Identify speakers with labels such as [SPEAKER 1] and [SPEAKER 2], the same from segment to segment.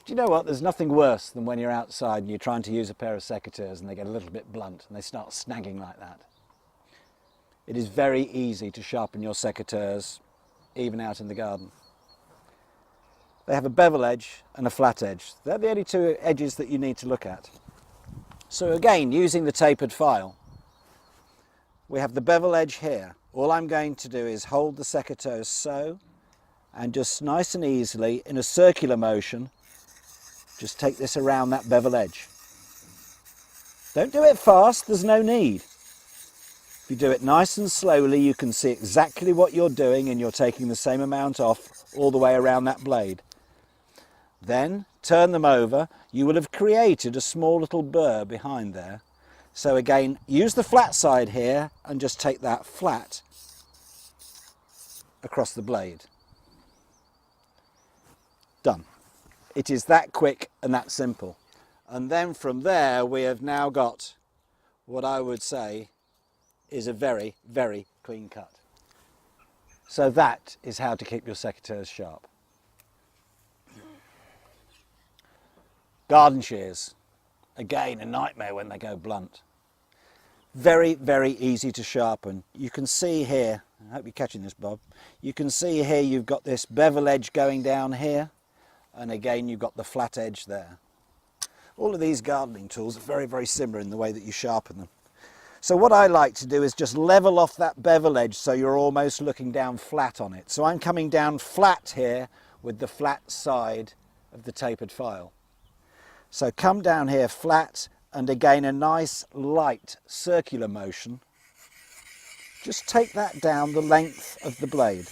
[SPEAKER 1] Do you know what? There's nothing worse than when you're outside and you're trying to use a pair of secateurs and they get a little bit blunt and they start snagging like that. It is very easy to sharpen your secateurs even out in the garden. They have a bevel edge and a flat edge. They're the only two edges that you need to look at. So again, using the tapered file, we have the bevel edge here. All I'm going to do is hold the secateurs so, and just nice and easily in a circular motion, just take this around that bevel edge. Don't do it fast, there's no need. If you do it nice and slowly, you can see exactly what you're doing and you're taking the same amount off all the way around that blade. Then turn them over. You will have created a small little burr behind there. So again, use the flat side here and just take that flat across the blade. Done. It is that quick and that simple. And then from there we have now got what I would say is a very, very clean cut. So that is how to keep your secateurs sharp. Garden shears, again a nightmare when they go blunt. Very, very easy to sharpen. You can see here, I hope you're catching this, Bob, you can see here you've got this bevel edge going down here, and again you've got the flat edge there. All of these gardening tools are very, very similar in the way that you sharpen them. So what I like to do is just level off that bevel edge so you're almost looking down flat on it. So I'm coming down flat here with the flat side of the tapered file. So come down here flat, and again a nice light circular motion. Just take that down the length of the blade.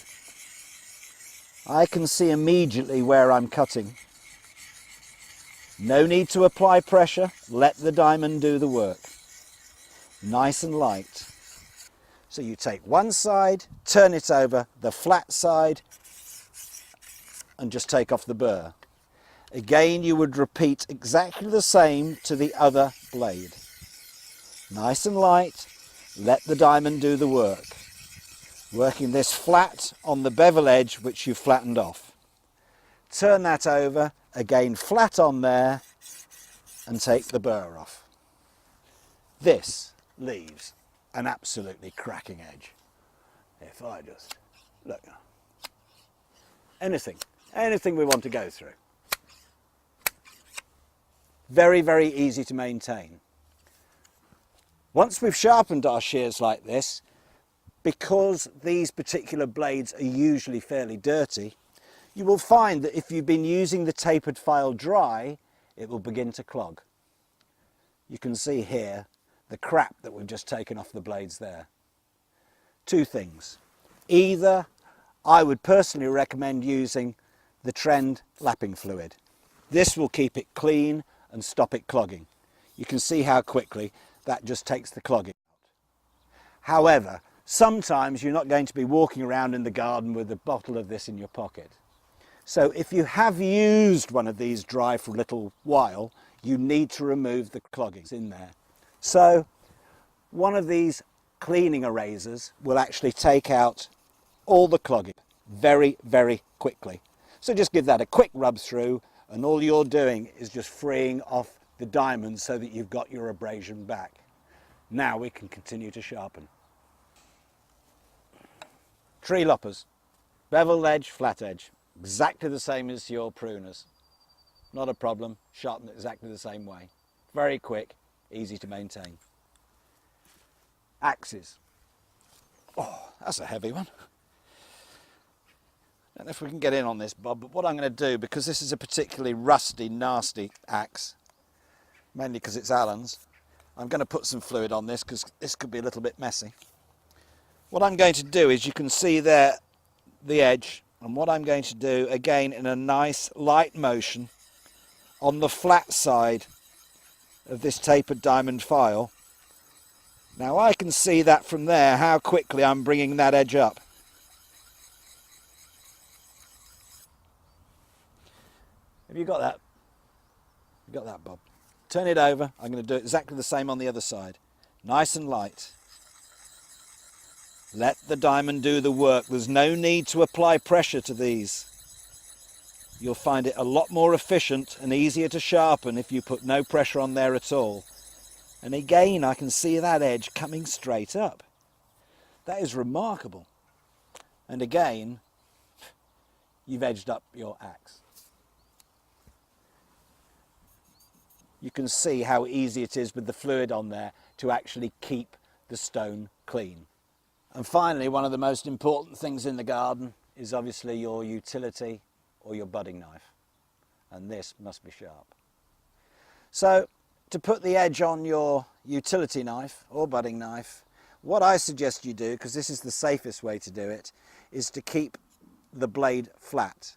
[SPEAKER 1] I can see immediately where I'm cutting. No need to apply pressure, let the diamond do the work. Nice and light. So you take one side, turn it over, the flat side, and just take off the burr. Again, you would repeat exactly the same to the other blade. Nice and light, let the diamond do the work. Working this flat on the bevel edge which you flattened off. Turn that over, again flat on there, and take the burr off. This leaves an absolutely cracking edge. If I just, look, anything we want to go through. Very, very easy to maintain. Once we've sharpened our shears like this, because these particular blades are usually fairly dirty, you will find that if you've been using the tapered file dry, it will begin to clog. You can see here the crap that we've just taken off the blades there. Two things. Either I would personally recommend using the Trend lapping fluid. This will keep it clean and stop it clogging. You can see how quickly that just takes the clogging out. However, sometimes you're not going to be walking around in the garden with a bottle of this in your pocket. So if you have used one of these dry for a little while, you need to remove the cloggings in there. So one of these cleaning erasers will actually take out all the clogging very, very quickly. So just give that a quick rub through, and all you're doing is just freeing off the diamond so that you've got your abrasion back. Now we can continue to sharpen. Tree loppers, bevel edge, flat edge, exactly the same as your pruners. Not a problem, sharpen it exactly the same way. Very quick, easy to maintain. Axes. Oh, that's a heavy one. I don't know if we can get in on this, Bob, but what I'm going to do, because this is a particularly rusty, nasty axe, mainly because it's Allen's, I'm going to put some fluid on this because this could be a little bit messy. What I'm going to do is, you can see there the edge, and what I'm going to do, again in a nice light motion on the flat side of this tapered diamond file. Now I can see that from there, how quickly I'm bringing that edge up. Have you got that? You got that, Bob? Turn it over. I'm going to do exactly the same on the other side. Nice and light. Let the diamond do the work. There's no need to apply pressure to these. you'll find it a lot more efficient and easier to sharpen if you put no pressure on there at all. And again, I can see that edge coming straight up. That is remarkable. And again, you've edged up your axe. You can see how easy it is with the fluid on there to actually keep the stone clean. And finally, one of the most important things in the garden is obviously your utility or your budding knife. And this must be sharp. So to put the edge on your utility knife or budding knife, what I suggest you do, because this is the safest way to do it, is to keep the blade flat.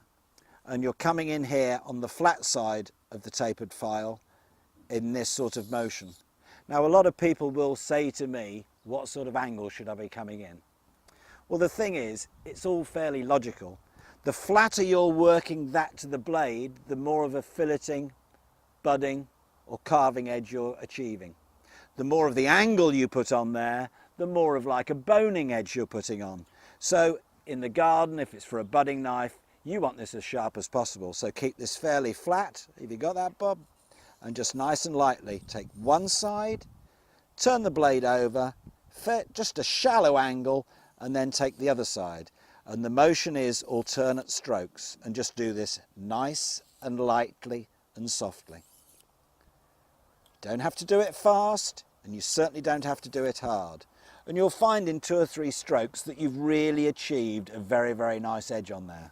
[SPEAKER 1] And you're coming in here on the flat side of the tapered file in this sort of motion. Now, a lot of people will say to me, what sort of angle should I be coming in? Well, the thing is, it's all fairly logical. The flatter you're working that to the blade, the more of a filleting, budding or carving edge you're achieving. The more of the angle you put on there, the more of like a boning edge you're putting on. So in the garden, if it's for a budding knife, you want this as sharp as possible. So keep this fairly flat. Have you got that, Bob? And just nice and lightly take one side, turn the blade over, just a shallow angle, and then take the other side. And the motion is alternate strokes, and just do this nice and lightly and softly. Don't have to do it fast, and you certainly don't have to do it hard. And you'll find in 2 or 3 strokes that you've really achieved a very, very nice edge on there.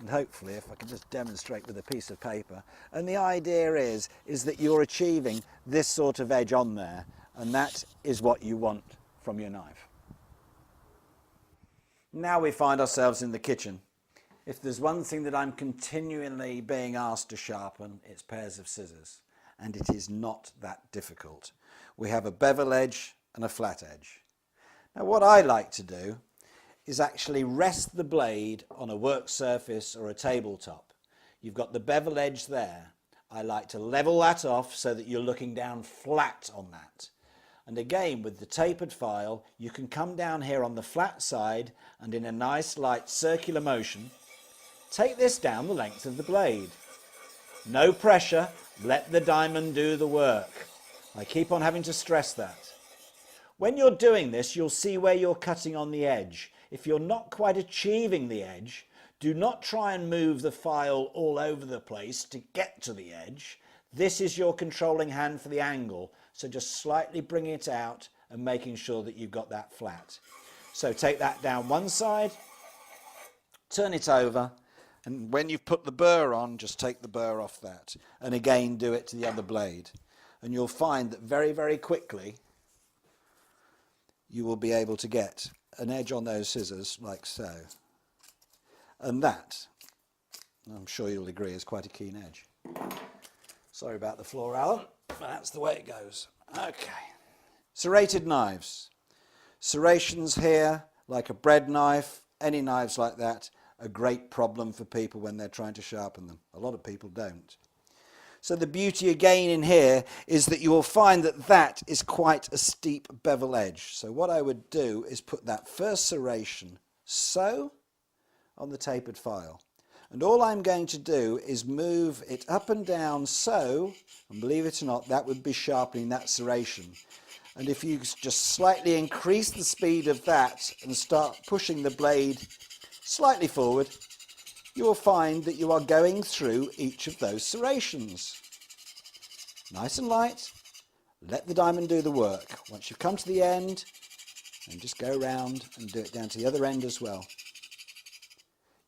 [SPEAKER 1] And hopefully, if I can just demonstrate with a piece of paper, and the idea is that you're achieving this sort of edge on there, and that is what you want from your knife. Now we find ourselves in the kitchen. If there's one thing that I'm continually being asked to sharpen, it's pairs of scissors, and it is not that difficult. We have a bevel edge and a flat edge. Now what I like to do is actually rest the blade on a work surface or a tabletop. You've got the bevel edge there. I like to level that off so that you're looking down flat on that. And again, with the tapered file, you can come down here on the flat side and in a nice light circular motion, take this down the length of the blade. No pressure, let the diamond do the work. I keep on having to stress that. When you're doing this, you'll see where you're cutting on the edge. If you're not quite achieving the edge, do not try and move the file all over the place to get to the edge. This is your controlling hand for the angle, so just slightly bring it out and making sure that you've got that flat. So take that down one side, turn it over, and when you've put the burr on, just take the burr off that. And again, do it to the other blade. And you'll find that very, very quickly, you will be able to get an edge on those scissors like so. And that, I'm sure you'll agree, is quite a keen edge. Sorry about the floor, Alan, but that's the way it goes. Okay. Serrated knives. Serrations here, like a bread knife, any knives like that, a great problem for people when they're trying to sharpen them. A lot of people don't. So the beauty again in here is that you will find that that is quite a steep bevel edge. So what I would do is put that first serration so on the tapered file. And all I'm going to do is move it up and down so, and believe it or not, that would be sharpening that serration. And if you just slightly increase the speed of that and start pushing the blade slightly forward, you will find that you are going through each of those serrations. Nice and light, let the diamond do the work. Once you've come to the end, and just go around and do it down to the other end as well.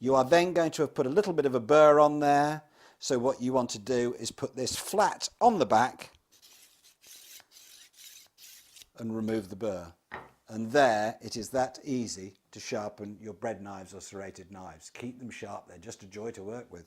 [SPEAKER 1] You are then going to have put a little bit of a burr on there, so what you want to do is put this flat on the back and remove the burr. And there, it is that easy to sharpen your bread knives or serrated knives. Keep them sharp, they're just a joy to work with.